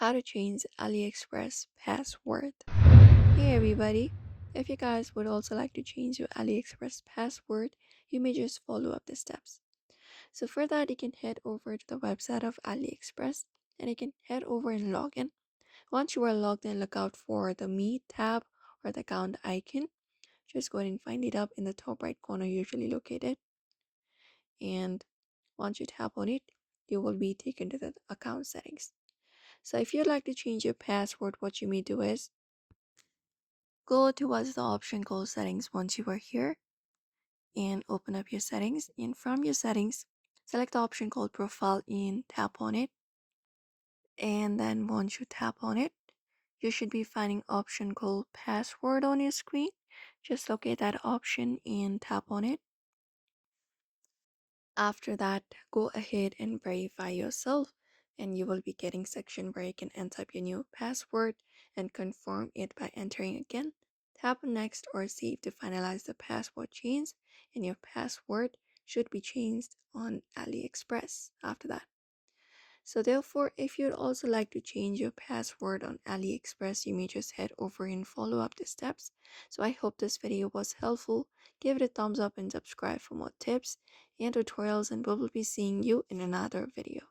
how to change AliExpress password. Hey everybody, if you guys would also like to change your AliExpress password, you may just follow up the steps. So for that, you can head over to the website of AliExpress and you can head over and log in. Once you are logged in, look out for the Me tab or the account icon. Just go ahead and find it up in the top right corner, usually located. And once you tap on it, you will be taken to the account settings. So if you'd like to change your password, what you may do is go towards the option called settings once you are here and open up your settings. And from your settings, select the option called profile and tap on it. And then once you tap on it, you should be finding option called password on your screen. Just locate that option and tap on it. After that, go ahead and verify yourself and you will be getting section where you can enter up your new password and confirm it by entering again. Tap on next or save to finalize the password change, and your password should be changed on AliExpress after that. So therefore, if you'd also like to change your password on AliExpress, you may just head over and follow up the steps. So I hope this video was helpful. Give it a thumbs up and subscribe for more tips and tutorials, and we will be seeing you in another video.